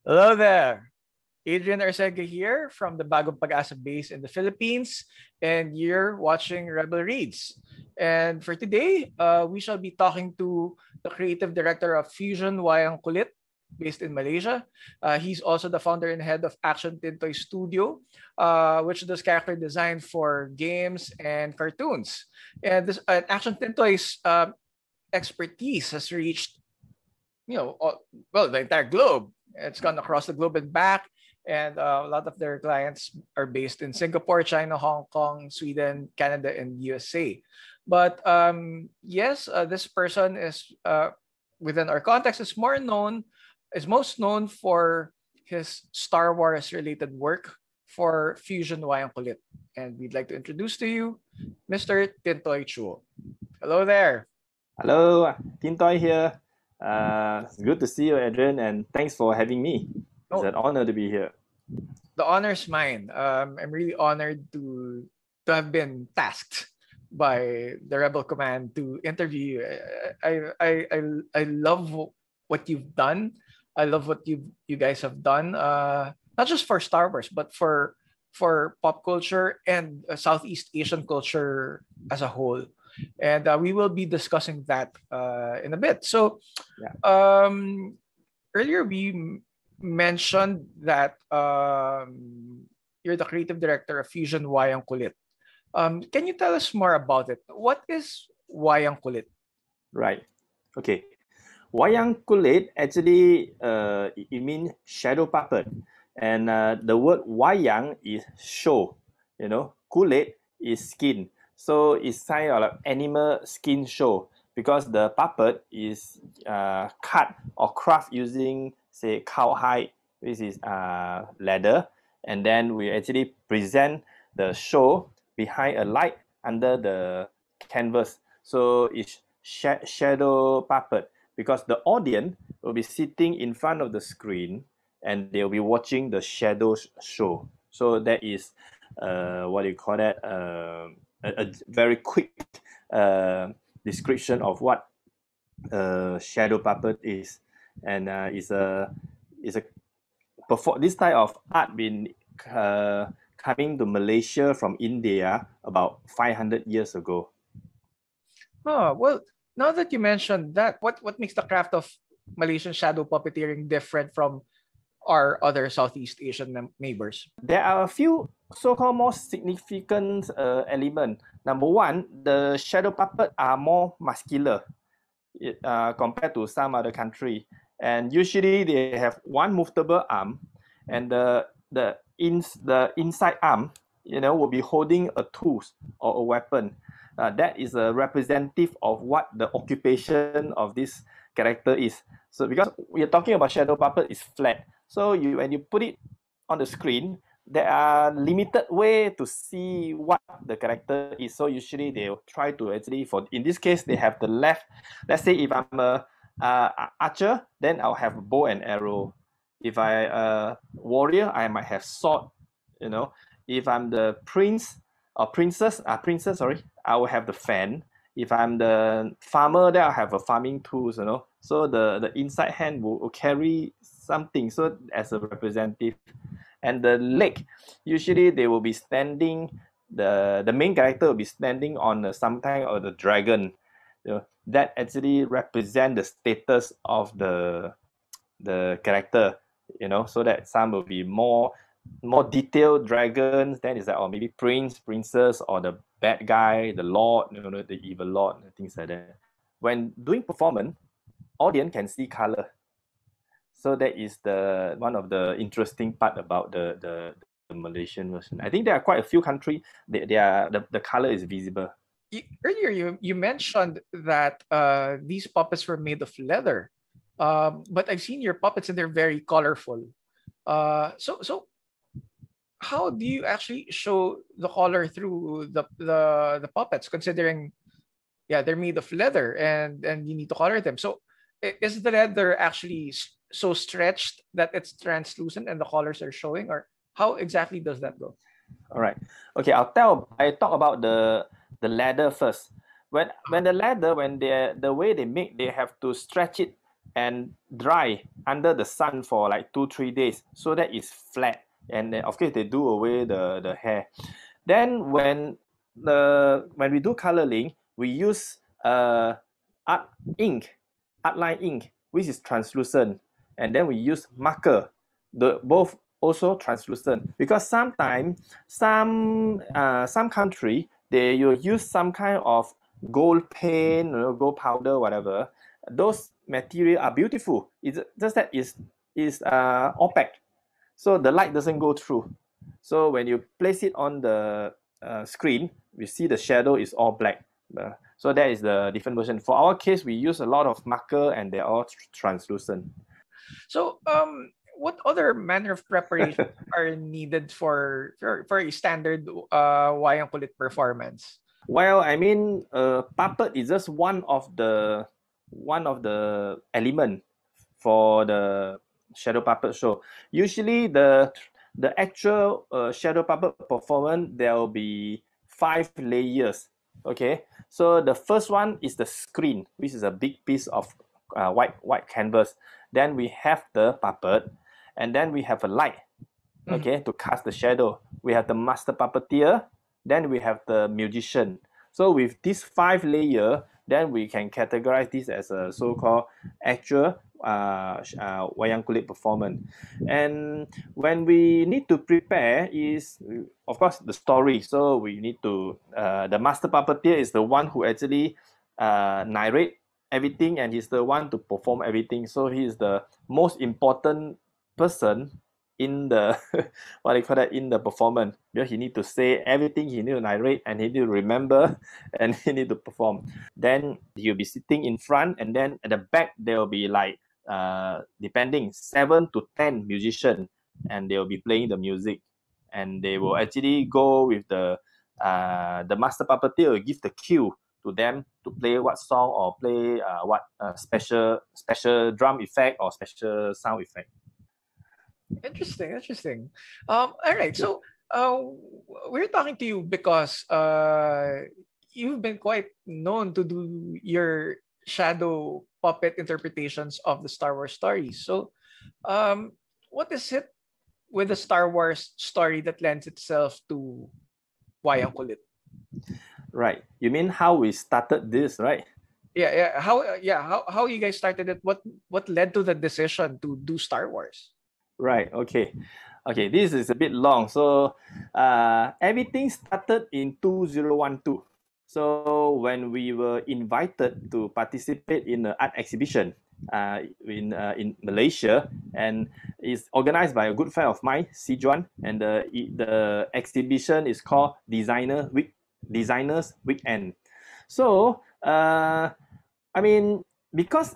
Hello there. Adrian Arcega here from the Bagong Pag-asa base in the Philippines, and you're watching Rebel Reads. And for today, we shall be talking to the creative director of Fusion Wayang Kulit, based in Malaysia. He's also the founder and head of Action Tintoy Studio, which does character design for games and cartoons. And this Action Tintoy's expertise has reached the entire globe. It's gone across the globe and back. And a lot of their clients are based in Singapore, China, Hong Kong, Sweden, Canada, and USA. But yes, this person is within our context is most known for his Star Wars related work for Fusion Wayang Kulit. And we'd like to introduce to you Mr. Tintoy Chuo. Hello there. Hello, Tintoy here. It's good to see you, Adrian, and thanks for having me. It's an honor to be here. The honor's mine. I'm really honored to have been tasked by the Rebel Command to interview you. I love what you've done. I love what you guys have done. Not just for Star Wars, but for pop culture and Southeast Asian culture as a whole. And we will be discussing that in a bit. So, earlier we mentioned that you're the creative director of Fusion Wayang Kulit. Can you tell us more about it? What is Wayang Kulit? Right. Okay. Wayang Kulit actually it means shadow puppet, and the word wayang is show. Kulit is skin. So it's kind of like animal skin show because the puppet is cut or craft using, say, cowhide, which is leather, and then we actually present the show behind a light under the canvas. So it's shadow puppet because the audience will be sitting in front of the screen and they'll be watching the shadow show. So that is what do you call that? A very quick description of what shadow puppet is, and this type of art been coming to Malaysia from India about 500 years ago. Oh, well, now that you mentioned that, what makes the craft of Malaysian shadow puppeteering different from our other Southeast Asian neighbors? There are a few so-called more significant elements. Number one, the shadow puppet are more muscular compared to some other country, and usually they have one movable arm, and the inside arm, will be holding a tool or a weapon. That is a representative of what the occupation of this character is. So because we are talking about shadow puppet is flat, so when you put it on the screen, there are limited way to see what the character is. So usually they will try to actually, in this case, they have the left. Let's say if I'm a archer, then I'll have a bow and arrow. If I warrior, I might have sword. If I'm the prince or princess, sorry, I will have the fan. If I'm the farmer, then I'll have a farming tools. So the inside hand will carry something. So as a representative. And the leg, usually they will be standing, the main character will be standing on some kind of the dragon. That actually represent the status of the character, so that some will be more detailed dragons, then it's like, or maybe prince, princess, or the bad guy, the lord, the evil lord, things like that. When doing performance, audience can see color. So that is one of the interesting part about the Malaysian version. I think there are quite a few countries the color is visible. Earlier, you mentioned that these puppets were made of leather, but I've seen your puppets and they're very colorful. So how do you actually show the color through the puppets? Considering, they're made of leather and you need to color them. So is the leather actually so stretched that it's translucent and the colors are showing, or how exactly does that go? All right. Okay, I talk about the leather first. When the leather, the way they make, they have to stretch it and dry under the sun for like 2-3 days, so that it's flat. And then of course they do away the hair. Then when we do coloring, we use art ink, art line ink, which is translucent, and then we use marker, the both also translucent, because sometimes some country they will use some kind of gold paint, gold powder, whatever. Those material are beautiful. It's just that is opaque, so the light doesn't go through. So when you place it on the screen, we see the shadow is all black. So that is the different version. For our case, we use a lot of marker and they're all translucent. So, what other manner of preparation are needed for a standard wayang kulit performance? Well, I mean, puppet is just one of the element for the shadow puppet show. Usually, the actual shadow puppet performance, there will be 5 layers. Okay, so the first one is the screen, which is a big piece of white canvas. Then we have the puppet, and then we have a light, okay, to cast the shadow. We have the master puppeteer, then we have the musician. So with these 5 layers, then we can categorize this as a so-called actual wayang kulit performance. And when we need to prepare is, of course, the story. So we need to, the master puppeteer is the one who actually narrate everything, and he's the one to perform everything. So he is the most important person in the what do you call that, in the performance, because he need to say everything, he need to narrate, and he need to remember, and he need to perform. Then he'll be sitting in front, and then at the back there will be like depending 7 to 10 musicians, and they will be playing the music, and they will actually go with the master puppeteer will give the cue to them to play what song, or play what special drum effect or special sound effect. Interesting. All right. So, we're talking to you because you've been quite known to do your shadow puppet interpretations of the Star Wars stories. So, what is it with the Star Wars story that lends itself to wayang kulit? Right. You mean how we started this, right? Yeah. How you guys started it? What led to the decision to do Star Wars? Right. Okay. This is a bit long. So everything started in 2012. So when we were invited to participate in an art exhibition in Malaysia, and it's organized by a good friend of mine, Si Juan, and the exhibition is called Designers Weekend. So I mean, because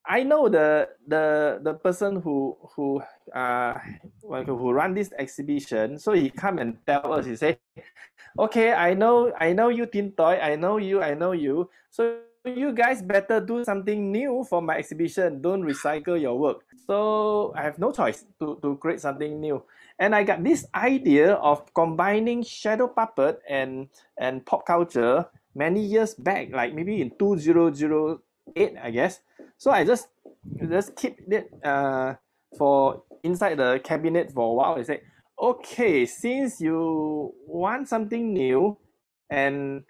I know the person who run this exhibition, so he come and tell us. He say, "Okay, I know you, Tintoy. I know you. So you guys better do something new for my exhibition. Don't recycle your work." So I have no choice to create something new. And I got this idea of combining shadow puppet and pop culture many years back, like maybe in 2008, I guess. So I just keep it for inside the cabinet for a while. I say, okay, since you want something new, and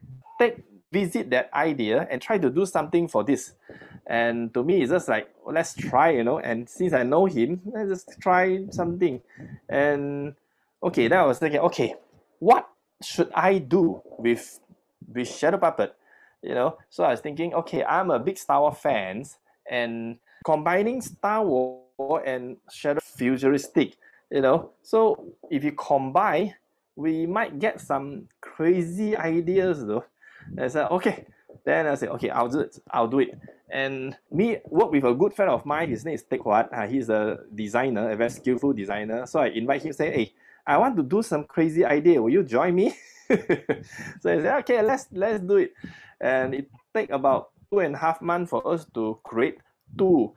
visit that idea and try to do something for this. And to me, it's just like, let's try, And since I know him, let's just try something. And okay, then I was thinking, okay, what should I do with Shadow Puppet? So I was thinking, okay, I'm a big Star Wars fan, and combining Star Wars and Shadow futuristic, So if you combine, we might get some crazy ideas, though. And I said, okay. Then I said, okay, I'll do it. And me work with a good friend of mine. His name is Teck Huat. He's a designer, a very skillful designer. So I invite him, say, hey, I want to do some crazy idea. Will you join me? So I said, okay, let's do it. And it take about 2.5 months for us to create 2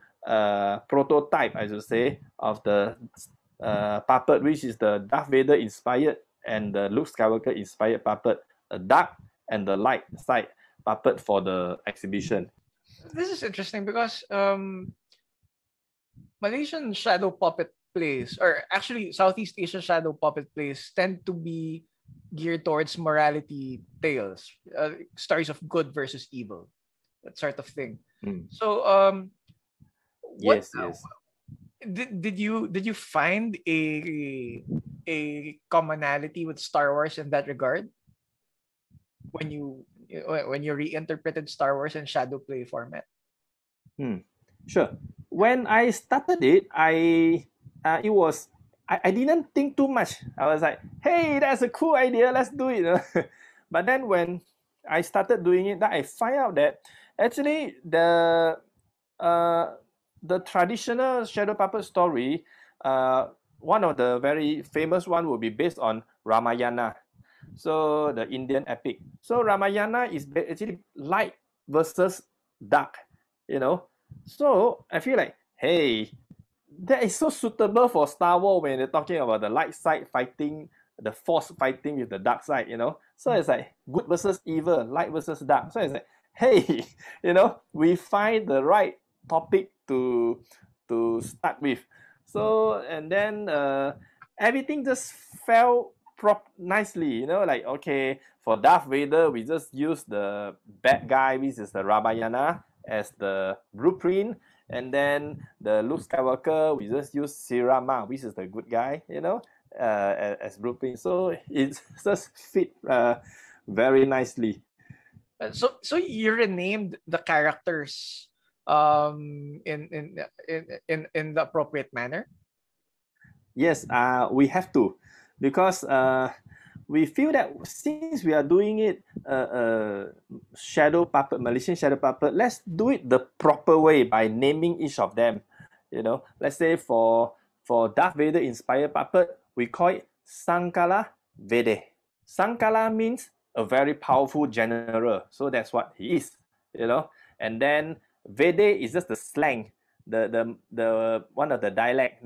prototype, I should say, of the puppet, which is the Darth Vader inspired and the Luke Skywalker inspired puppet, the dark and the light side puppet for the exhibition. This is interesting because Malaysian shadow puppet plays, or actually Southeast Asia shadow puppet plays, tend to be geared towards morality tales, stories of good versus evil, that sort of thing. Mm. So, what Yes, yes. did you find a commonality with Star Wars in that regard when you reinterpreted Star Wars in shadow play format? Hmm. Sure. When I started it, it was I didn't think too much. I was like, hey, that's a cool idea. Let's do it. But then when I started doing it, that I find out that actually uh, the traditional shadow puppet story, one of the very famous one will be based on Ramayana. So the Indian epic. So Ramayana is actually light versus dark, you know. So I feel like, hey, that is so suitable for Star Wars when they're talking about the light side fighting, the force fighting with the dark side, you know. So it's like good versus evil, light versus dark. So it's like, hey, we find the right topic to start with. So and then everything just fell nicely, like okay, for Darth Vader, we just use the bad guy, which is the Ramayana, as the blueprint, and then the Luke Skywalker, we just use Sirama, which is the good guy, as blueprint. So it just fit very nicely. So you renamed the characters in the appropriate manner. Yes, we have to, because we feel that since we are doing it shadow puppet, Malaysian shadow puppet, let's do it the proper way by naming each of them. Let's say for Darth Vader inspired puppet, we call it Sangkala Vede. Sangkala means a very powerful general, so that's what he is. And then Vede is just the slang, the one of the dialect,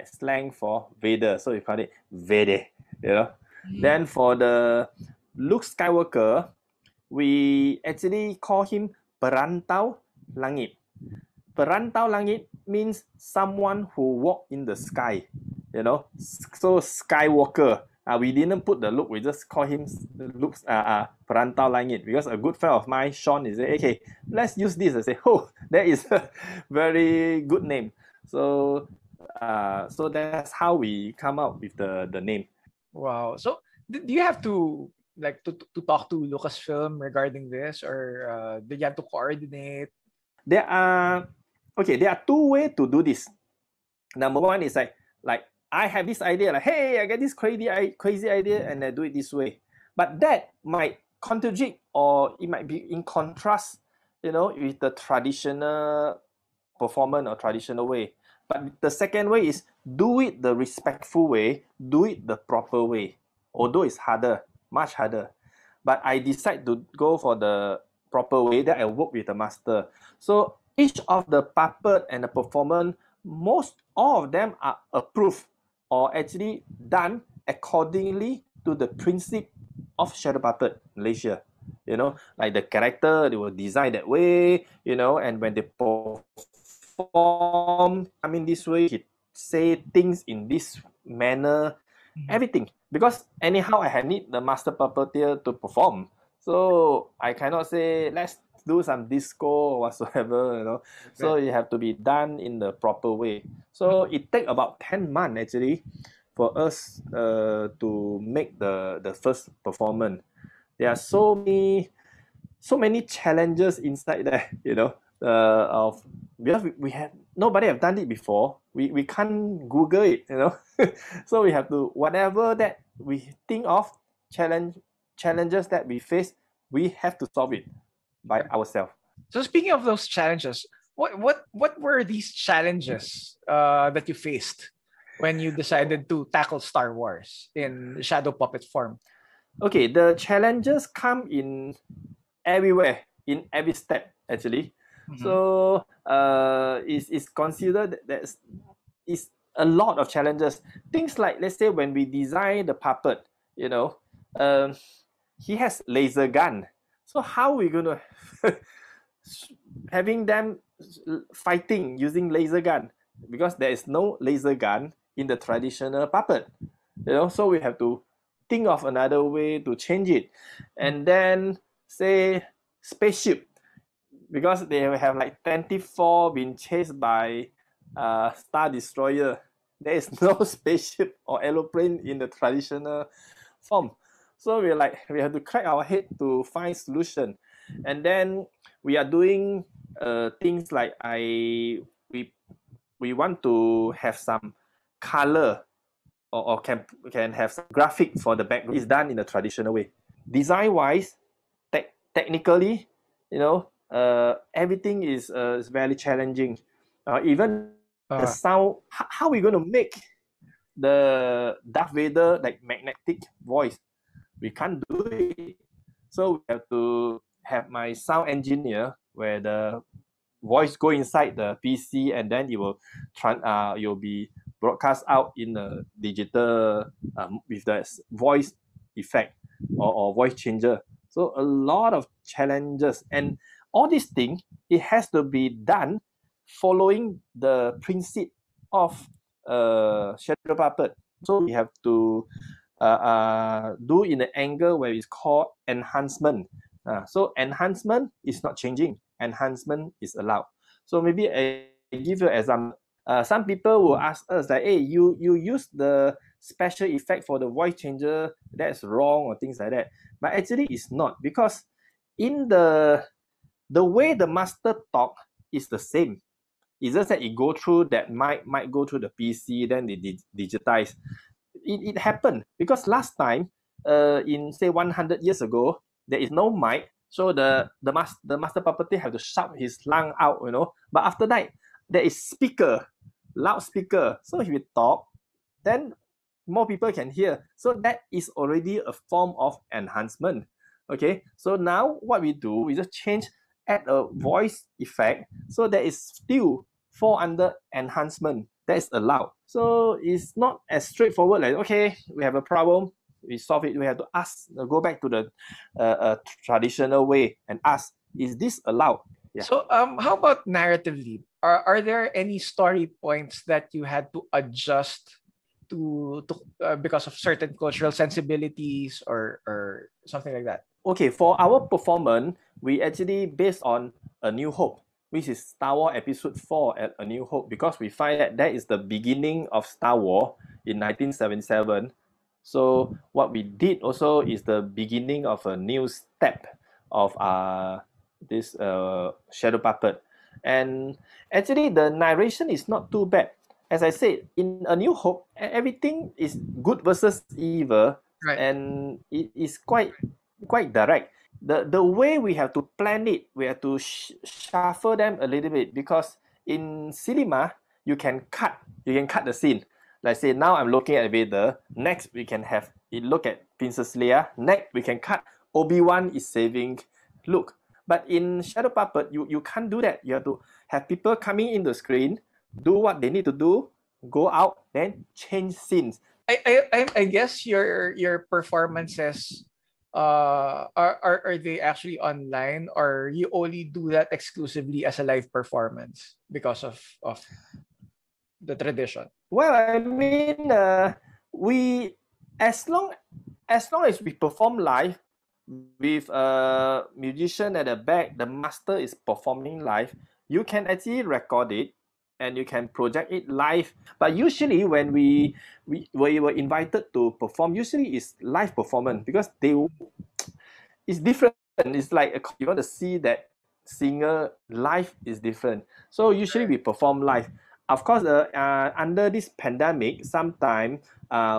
slang for Vader, so we call it Vede. Then for the Luke Skywalker, we actually call him Perantau Langit. Perantau Langit means someone who walk in the sky, so Skywalker. We didn't put the Luke, we just call him Luke Perantau Langit, because a good friend of mine, Sean, is say, okay, let's use this. I say, oh, that is a very good name. So that's how we come up with the name. Wow. So do you have to to talk to Lucasfilm regarding this, or did you have to coordinate? There are two ways to do this. Number one is like I have this idea, like, hey, I get this crazy idea, and I do it this way. But that might contradict, or it might be in contrast, with the traditional performance or traditional way. But the second way is do it the respectful way, do it the proper way. Although it's harder, much harder. But I decide to go for the proper way, that I work with the master. So each of the puppet and the performance, all of them are approved or actually done accordingly to the principle of Shadow Puppet Malaysia. Like the character, they will design that way, and when they perform, I mean, this way, he say things in this manner, everything. Because anyhow, I need the master puppeteer to perform. So I cannot say, let's do some disco or whatsoever, So it have to be done in the proper way. So it take about 10 months actually for us to make the first performance. There are so many challenges inside there, of because we have nobody have done it before. We can't Google it, So we have to, whatever that we think of, challenges that we face, we have to solve it by ourselves. So speaking of those challenges, what were these challenges that you faced when you decided to tackle Star Wars in shadow puppet form? Okay, the challenges come in everywhere, in every step actually. So it's considered that is a lot of challenges. Things like, let's say when we design the puppet, he has laser gun. So how are we gonna having them fighting using laser gun? because there is no laser gun in the traditional puppet. So we have to think of another way to change it. And then say spaceship, because they have like 24 been chased by Star Destroyer. There is no spaceship or aeroplane in the traditional form. So we have to crack our head to find solution. And then we are doing things like we want to have some color, or can have some graphic for the background. It's done in a traditional way. Design wise, technically, everything is very challenging. Even the sound, how are we going to make the Darth Vader like magnetic voice? We can't do it. So we have to have my sound engineer, where the voice go inside the PC, and then you'll be broadcast out in a digital with the voice effect or voice changer. So a lot of challenges, and all these things, it has to be done following the principle of shadow puppet. So we have to do in an angle where it's called enhancement. So enhancement is not changing. Enhancement is allowed. So maybe I give you an example. Some people will ask us like, hey, you use the special effect for the voice changer, that's wrong, or things like that. But actually it's not, because in the way the master talk is the same. It's just that it go through that might go through the PC, then they digitize. It happened because last time, in say 100 years ago, there is no mic, so the master puppeteer have to shout his lung out, But after that, there is loudspeaker. So if we talk, then more people can hear. So that is already a form of enhancement. Okay, so now what we do, we just add a voice effect, so that is still fall under enhancement. That is allowed. So it's not as straightforward like, okay, we have a problem, we solve it. We have to go back to the traditional way and ask, is this allowed? Yeah. So how about narratively? Are there any story points that you had to adjust to because of certain cultural sensibilities or something like that? Okay, for our performance, we actually based on A New Hope, which is Star Wars Episode 4 at A New Hope, because we find that is the beginning of Star Wars in 1977. So what we did also is the beginning of a new step of this shadow puppet. And actually the narration is not too bad. As I said, in A New Hope, everything is good versus evil, right, and it is quite direct. The way we have to plan it, we have to shuffle them a little bit, because in cinema you can cut the scene. Like say now I'm looking at Vader, next we can have it look at Princess Leia, next we can cut Obi-Wan is saving Luke. But in Shadow Puppet, you can't do that. You have to have people coming in the screen, do what they need to do, go out, then change scenes. I guess your performances are they actually online, or you only do that exclusively as a live performance because of the tradition? Well, I mean, we as long as we perform live with a musician at the back, the master is performing live, you can actually record it and you can project it live. But usually when we were invited to perform, usually it's live performance, because it's different. It's like you want to see that singer live is different. So usually we perform live. Of course, under this pandemic, sometimes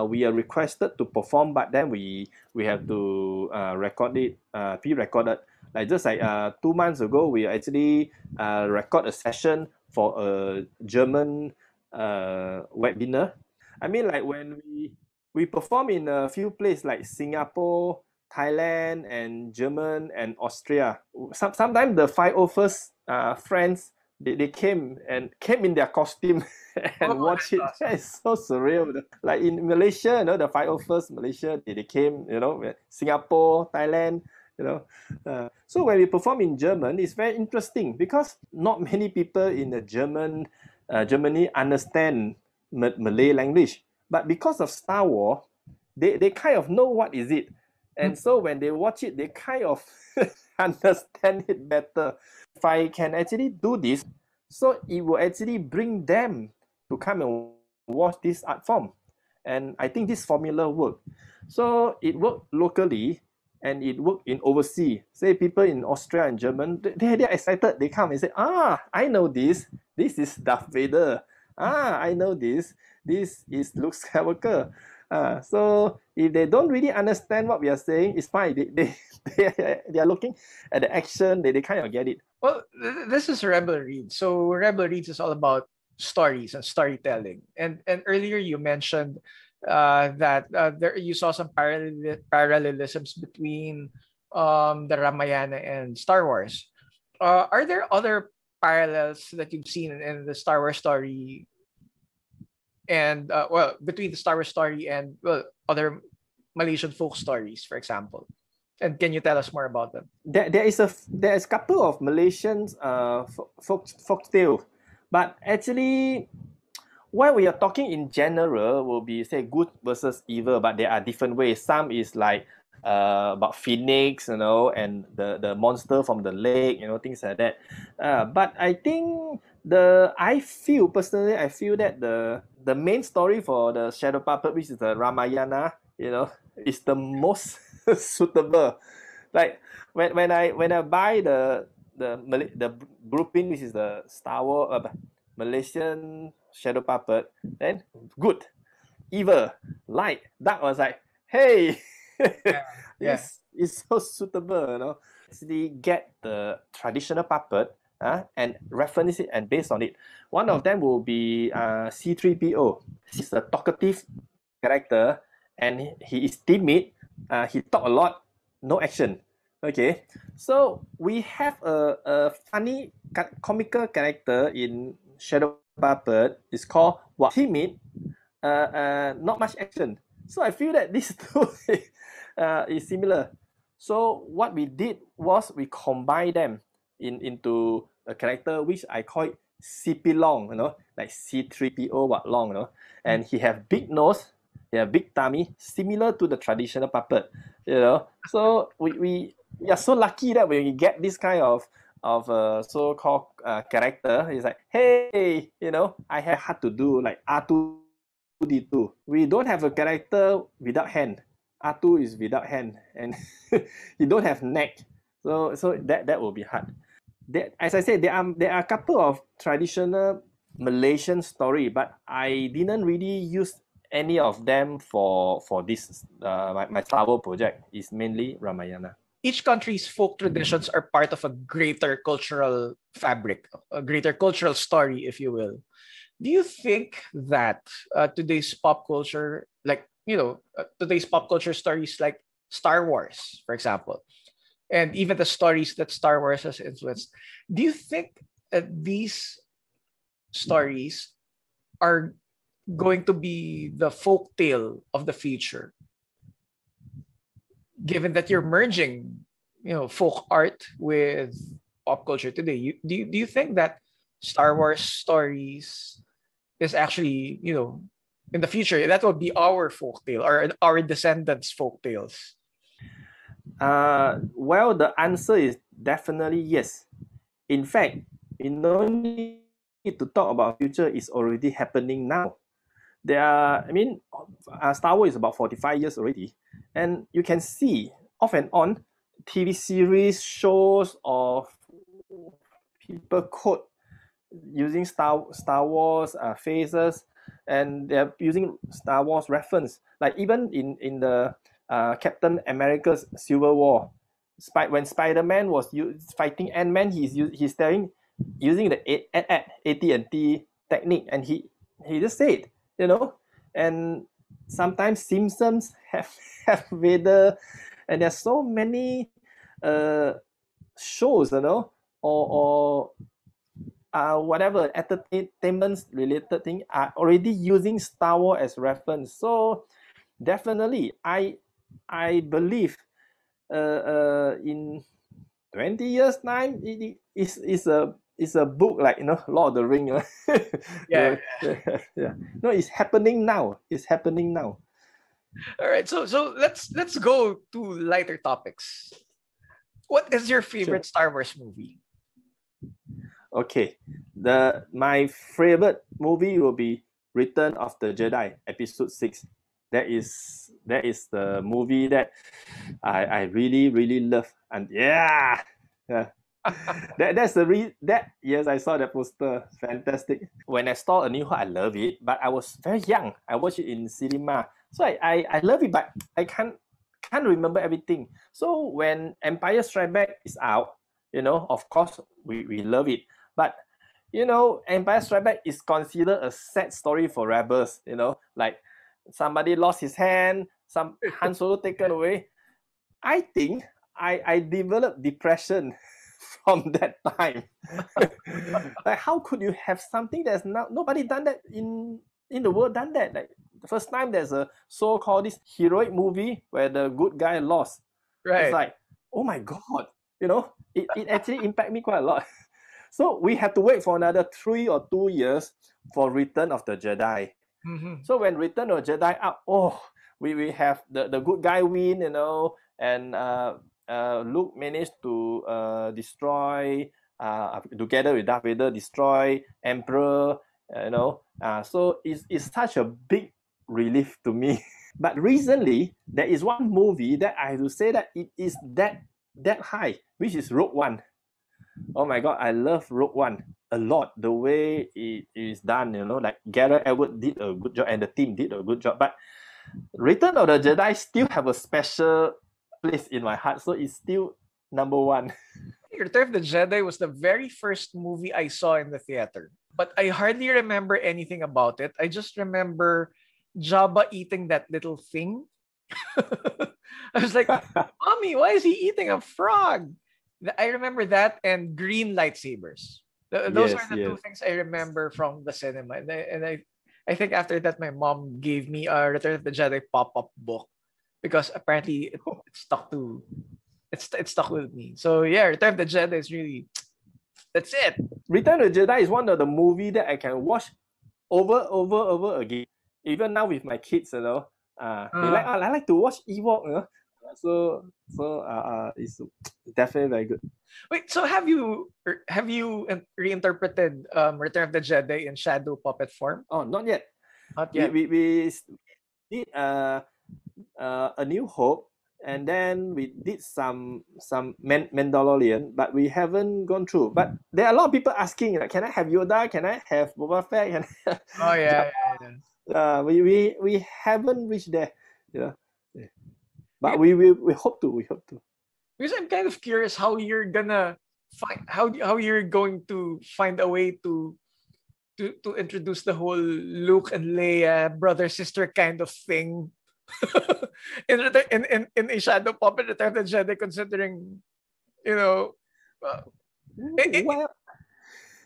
we are requested to perform, but then we have to record it, pre-recorded. Like just like 2 months ago, we actually record a session for a German webinar. I mean, like when we perform in a few places like Singapore, Thailand, and German and Austria. Sometimes the 501st friends, they came in their costume and watch it. Awesome. It's so surreal. Like in Malaysia, the 501st Malaysia, they came, Singapore, Thailand, So when we perform in German, it's very interesting, because not many people in the German Germany understand Malay language, but because of Star Wars, they kind of know what is it, and so when they watch it, they kind of understand it better. If I can actually do this, so it will actually bring them to come and watch this art form, and I think this formula work. So it worked locally and it worked in overseas. Say people in Austria and German, they're excited. They come and say, I know this. This is Darth Vader. I know this. This is Luke Skywalker. So if they don't really understand what we are saying, it's fine. They are looking at the action. They kind of get it. Well, this is Rebel Reads. So Rebel Reads is all about stories and storytelling. And earlier you mentioned that there you saw some parallelisms between the Ramayana and Star Wars. Are there other parallels that you've seen in the Star Wars story and well, between the Star Wars story and well other Malaysian folk stories, for example? And can you tell us more about them? There is a couple of Malaysian folk tale, but actually, what we are talking in general will be say good versus evil, but there are different ways. Some is like about phoenix, and the monster from the lake, things like that. But I think I feel personally, that the main story for the Shadow Puppet, which is the Ramayana, is the most suitable. Like when I buy the blueprint, which is the Star Wars Malaysian Shadow Puppet, then good, evil, light, dark was like, hey, this is so suitable, Actually get the traditional puppet and reference it and based on it. One of them will be C3PO. He's a talkative character and he is timid. He talk a lot, no action. Okay, so we have a funny comical character in Shadow Puppet. It's called timid, not much action. So I feel that this two is similar. So what we did was we combined them into a character which I call it CP Long, like C3PO what long, and he have big nose, he have big tummy, similar to the traditional puppet, So we are so lucky that when we get this kind of so-called character, it's like, hey, I have had to do like R2D2. We don't have a character without hand. R2 is without hand, and you don't have neck, so that will be hard. As I said, there are a couple of traditional Malaysian story, but I didn't really use any of them for this my Star Wars project. Is mainly Ramayana. Each country's folk traditions are part of a greater cultural fabric, a greater cultural story, if you will. Do you think that today's pop culture, like, today's pop culture stories like Star Wars, for example, and even the stories that Star Wars has influenced, do you think that these stories are going to be the folk tale of the future? Given that you're merging, folk art with pop culture today, do you think that Star Wars stories is actually, in the future, that will be our folk tale or our descendants' folk tales? Well, the answer is definitely yes. In fact, we no need to talk about future, it's already happening now. Star Wars is about 45 years already, and you can see off and on TV series, shows of people code using Star Wars phases, and they're using Star Wars reference. Like even in the Captain America's Civil War, when Spider-Man was fighting Ant-Man, he's using the AT&T technique, and he just said, and sometimes Simpsons have Vader, and there's so many shows, or whatever entertainment related thing are already using Star Wars as reference. So definitely, I believe in 20 years time, it's a book like, you know, Lord of the Ring. Yeah. Yeah. No, it's happening now. It's happening now. All right. So let's go to lighter topics. What is your favorite Star Wars movie? Okay, my favorite movie will be Return of the Jedi, Episode 6. That is the movie that I really really love, and yeah. That's the that yes, I saw that poster. Fantastic. When I saw A New Hope, I love it, but I was very young. I watched it in cinema, so I love it, but I can't remember everything. So when Empire Strikes Back is out, you know, of course we love it, but you know, Empire Strikes Back is considered a sad story for rebels. You know, like somebody lost his hand, some Han Solo taken away. I think I developed depression from that time. Like, how could you have something that's nobody done that in the world done that? Like the first time there's a so-called this heroic movie where the good guy lost. Right. It's like, oh my god, you know, it actually impacted me quite a lot. So we have to wait for another 3 or 2 years for Return of the Jedi. Mm-hmm. So when Return of the Jedi up, we have the good guy win, you know, and Luke managed to destroy, together with Darth Vader, destroy Emperor, you know. So it's such a big relief to me. But recently, there is one movie that I have to say that it is that high, which is Rogue One. Oh my god, I love Rogue One a lot. The way it is done, you know, like Gareth Edwards did a good job and the team did a good job. But Return of the Jedi still have a special place in my heart, so it's still number one. Return of the Jedi was the very first movie I saw in the theater, but I hardly remember anything about it. I just remember Jabba eating that little thing. I was like, Mommy, why is he eating a frog? I remember that and green lightsabers. Those are the two things I remember from the cinema. And I think after that, my mom gave me a Return of the Jedi pop-up book because apparently it stuck to it stuck with me. So yeah, Return of the Jedi is really, that's it. Return of the Jedi is one of the movie that I can watch over again. Even now with my kids, you know, they like, I like to watch Ewok, you know. So it's definitely very good. Wait, so have you reinterpreted Return of the Jedi in shadow puppet form? Oh, not yet. Not yet. We did A New Hope, and then we did some Mandalorian, but we haven't gone through. But there are a lot of people asking, like, can I have Yoda? Can I have Boba Fett? Can I oh yeah. We haven't reached there. Yeah. But we hope to. Because I'm kind of curious how you're gonna find how you're going to find a way to introduce the whole Luke and Leia brother sister kind of thing in a shadow puppet Return of the Jedi, considering, you know,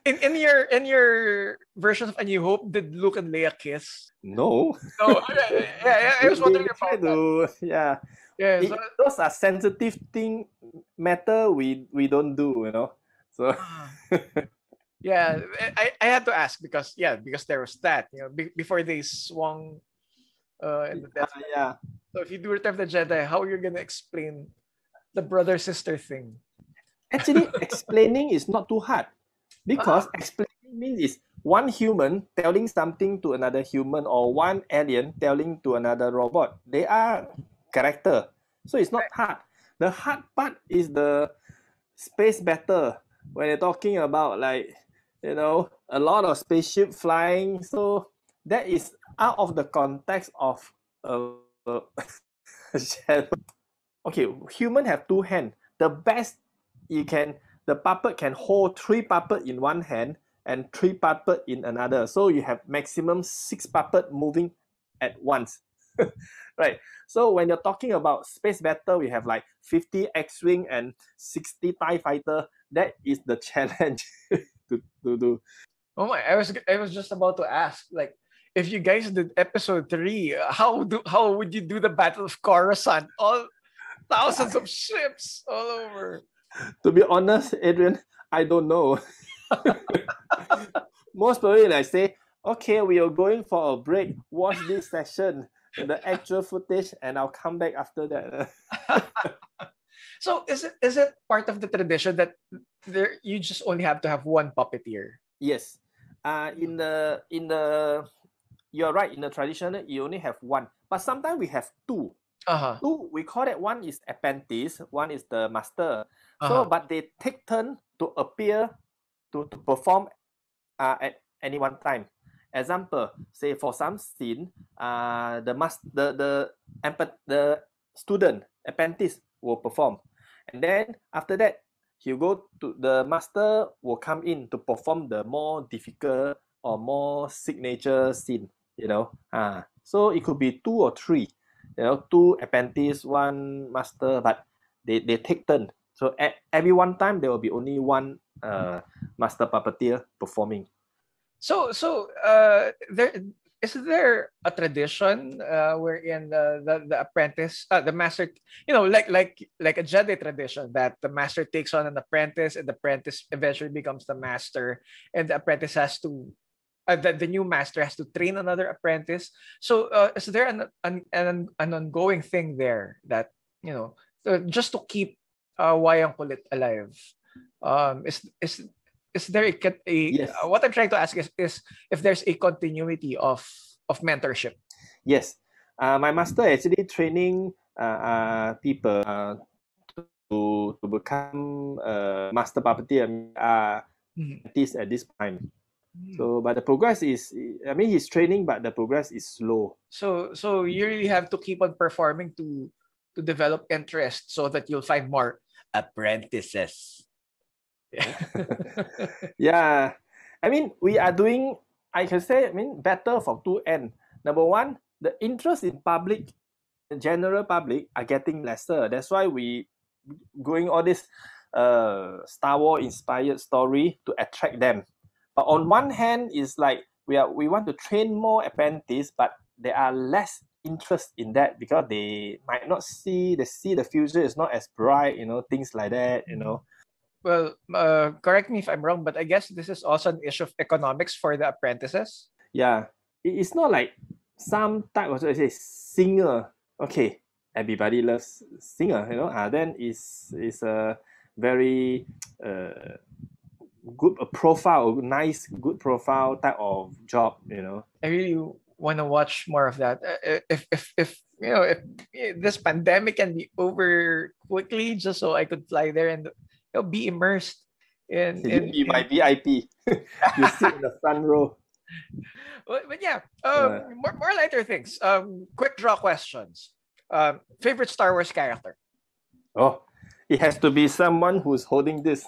in your version of A New Hope, did Luke and Leia kiss? No. Oh, yeah. I was wondering about that. Yeah. So those are sensitive matter we don't do, you know. So yeah, I had to ask because there was that, you know, before they swung in the death. Yeah. So if you do Return of the Jedi, how are you gonna explain the brother sister thing? Actually, explaining is not too hard, because explaining means is one human telling something to another human, or one alien telling to another robot. They are character, so it's not hard. The hard part is the space battle when you're talking about, like, you know, a lot of spaceship flying. So that is out of the context of okay, human have two hands. The best the puppet can hold 3 puppet in one hand and 3 puppet in another. So you have maximum 6 puppet moving at once. Right. So when you're talking about space battle, we have like 50 X-Wing and 60 TIE fighter. That is the challenge to do. Oh my, I was just about to ask, like, if you guys did episode 3, how would you do the Battle of Coruscant? All thousands of ships all over. To be honest, Adrian, I don't know. Most probably like say, okay, we are going for a break. Watch this session, the actual footage, and I'll come back after that. So is it part of the tradition that you just only have to have one puppeteer? Yes. In the you're right, in the tradition you only have one. But sometimes we have two. Uh-huh. Two, we call it, one is apprentice, one is the master. So Uh-huh. but they take turn to appear to perform at any one time. Example, say for some scene, the student apprentice will perform, and then after that, you go to the master will come in to perform the more difficult or more signature scene. So it could be two or three. Two apprentice, one master, but they take turn. So at every one time there will be only one master puppeteer performing. So there a tradition wherein the apprentice the master, like a Jedi tradition, that the master takes on an apprentice and the apprentice eventually becomes the master, and the apprentice has to the new master has to train another apprentice. So is there an ongoing thing there that just to keep wayang kulit alive? Is there Yes. what I'm trying to ask is if there's a continuity of mentorship? Yes. My master actually training people to become master puppeteer artists at this time. So, but the progress is, he's training, but the progress is slow. So you really have to keep on performing to develop interest so that you'll find more apprentices. Yeah. We are doing, I can say, better for two ends. Number one, the interest in public, the general public, are getting lesser. That's why we going all this Star Wars inspired story to attract them. But on one hand, it's like we want to train more apprentices, but there are less interest in that because they might not see the future is not as bright, things like that. Well, correct me if I'm wrong, but I guess this is also an issue of economics for the apprentices. Yeah, it's not like some type of, say, singer. Okay, everybody loves singer, then it's a very good profile, nice, good profile type of job. I really want to watch more of that. If this pandemic can be over quickly, just so I could fly there and be immersed You be my VIP. You sit in the front row. But yeah, more lighter things. Quick draw questions. Favorite Star Wars character? Oh, it has to be someone who's holding this.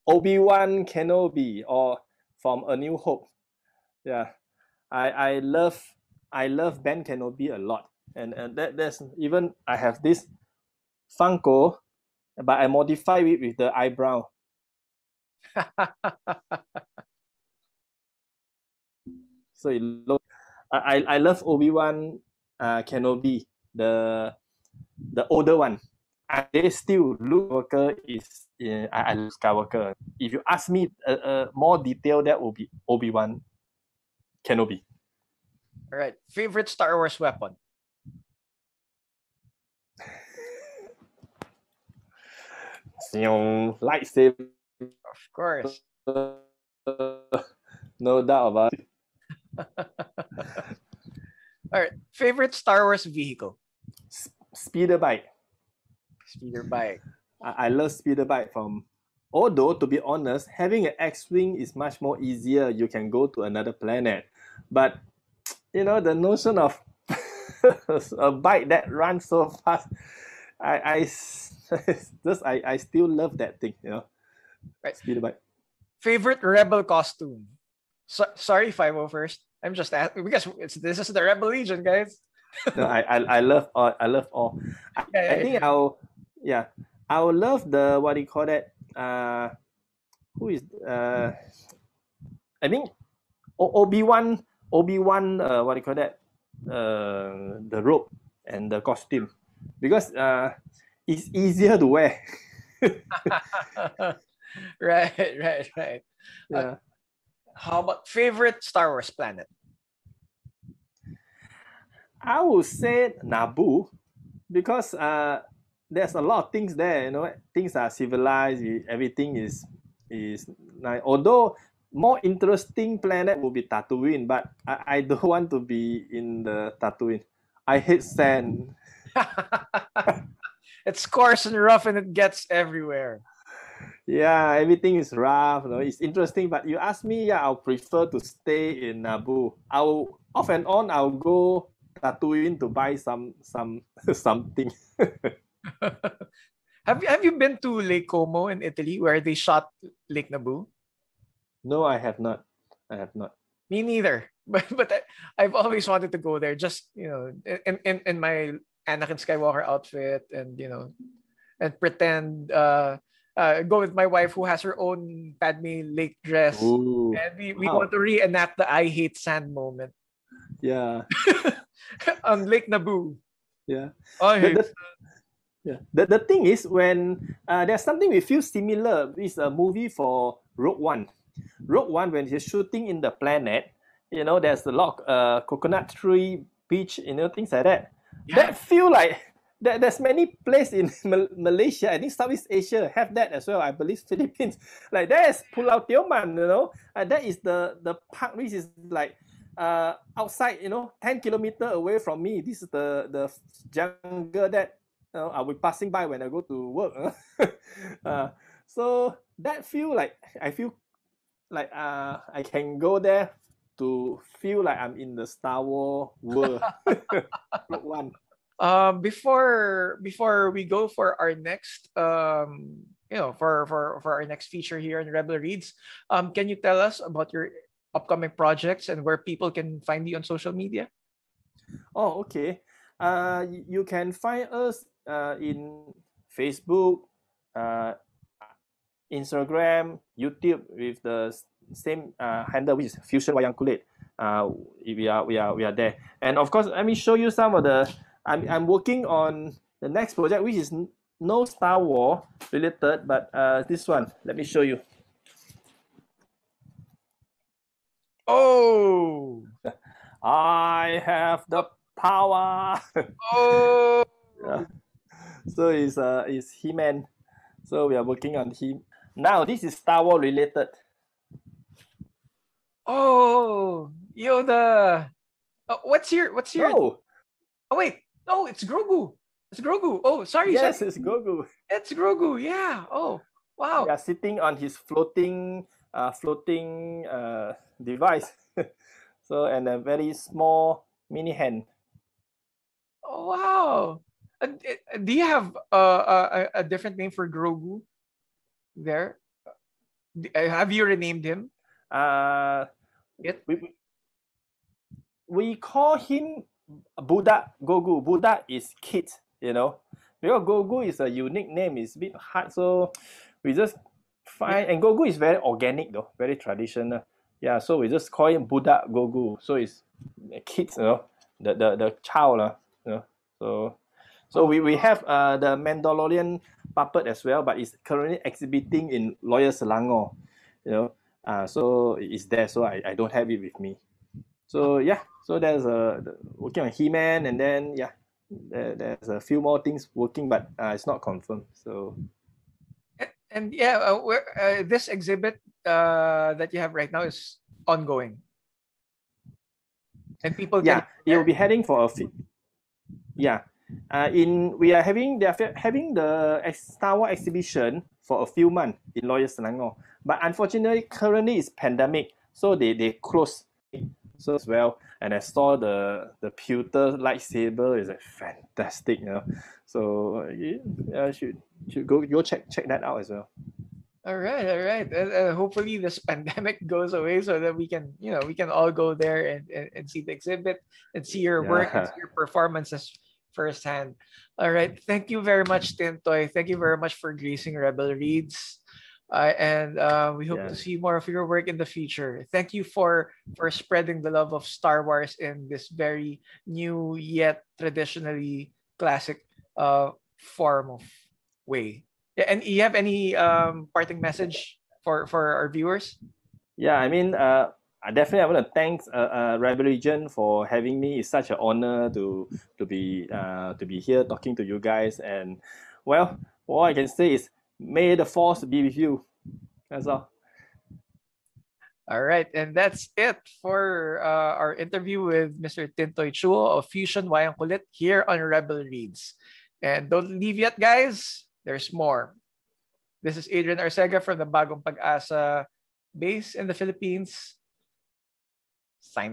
Obi-Wan Kenobi, or from A New Hope. Yeah, I love Ben Kenobi a lot, and that's even I have this Funko, but I modify it with the eyebrow. So it looks. I love Obi-Wan Kenobi, the older one. They still Luke Skywalker is. I love Skywalker. If you ask me more detail, that will be Obi-Wan Kenobi. All right. Favorite Star Wars weapon? Lightsaber. Of course. No doubt about it. All right. Favorite Star Wars vehicle? Speeder bike. Speeder bike. I love speeder bike although, to be honest, having an X-Wing is much more easier. You can go to another planet. But, the notion of a bike that runs so fast, I still love that thing, Right. Speeder bike. Favorite Rebel costume? Sorry if I go first. I'm just asking because this is the Rebel Legion, guys. No, I love all. I love all. I think I will love the, what do you call that? Who is I think Obi-Wan, what do you call that? The robe and the costume, because it's easier to wear. Right, right, right. Yeah. How about favorite Star Wars planet? I would say Naboo because there's a lot of things there. You know, things are civilized. Everything is like, although more interesting planet would be Tatooine, but I don't want to be in the Tatooine. I hate sand. It's coarse and rough and it gets everywhere. Yeah, everything is rough. You know, it's interesting, but you ask me, yeah, I'll prefer to stay in Naboo. I'll off and on. I'll go Tatooine to buy some something. Have you been to Lake Como in Italy where they shot Lake Naboo? No, I have not. I have not. Me neither. I've always wanted to go there just, in my Anakin Skywalker outfit and, and pretend go with my wife who has her own Padme Lake dress. Ooh, And we wow. want to reenact the I hate sand moment Yeah, on Lake Naboo. yeah. I The, hate the, yeah. The thing is when there's something we feel similar. It's a movie for Rogue One. Rogue One, when he's shooting in the planet, you know, there's a lot of coconut tree, beach, you know, things like that. Yeah. That feel like there's many places in Malaysia, I think Southeast Asia have that as well. I believe Philippines. Like there's Pulau Tioman, you know, that is the park which is like outside, you know, 10 kilometer away from me. This is the jungle that I'll be passing by when I go to work. So that feel like I feel like I can go there to feel like I'm in the Star Wars world. Rogue One. Before we go for our next for our next feature here in Rebel Reads, can you tell us about your upcoming projects and where people can find you on social media? Oh, okay. You can find us in Facebook, uh, Instagram, YouTube with the same handle, which is Fusion Wayang Kulit. We are there, and of course, let me show you some of the. I'm working on the next project, which is no Star Wars related, but this one. Let me show you. Oh, I have the power. oh, Yeah. So it's He-Man. So we are working on him. Now this is Star Wars related. oh, Yoda. What's your? No. Oh wait, no, it's Grogu. It's Grogu. Oh, sorry, Yes, sorry. it's Goku. It's Grogu. Yeah. Oh, wow. We are sitting on his floating device. So and a very small mini hand. Oh, wow. Do you have a different name for Grogu there? Have you renamed him? Uh, Yet? we call him Buddha Gogu. Buddha is kid, you know. Because Gogu is a unique name, it's a bit hard, so we just find and Gogu is very organic though, very traditional. Yeah, so we just call him Buddha Gogu. So it's kids, you know, the child, you know. So we have the Mandalorian puppet as well, but it's currently exhibiting in Loyal Selangor, you know. So it's there, so I don't have it with me. So yeah, so there's working on He-Man, and then yeah, there's a few more things working, but it's not confirmed. So And yeah, this exhibit that you have right now is ongoing, and people yeah, can. it will be heading for a yeah. They are having the Star Wars exhibition for a few months in Loyal Selangor, but unfortunately currently it's pandemic, so they closed so as well. And I saw the pewter lightsaber is fantastic, you know. So yeah, should go check that out as well. All right, all right. Hopefully this pandemic goes away so that we can all go there and see the exhibit and see your work and Yeah, see your performances firsthand. All right. Thank you very much, Tintoy. Thank you very much for gracing Rebel Reads. And we hope to yeah, see more of your work in the future. Thank you for spreading the love of Star Wars in this very new yet traditionally classic form of way. Yeah, and you have any parting message for our viewers? Yeah, I mean, I definitely I want to thank Rebel Region for having me. It's such an honor to be here talking to you guys. And well, all I can say is may the force be with you. That's all. All right, and that's it for our interview with Mr. Tintoy Chuo of Fusion Wayang Kulit here on Rebel Reads. And don't leave yet, guys. There's more. This is Adrian Arcega from the Bagong Pag-asa base in the Philippines. Signing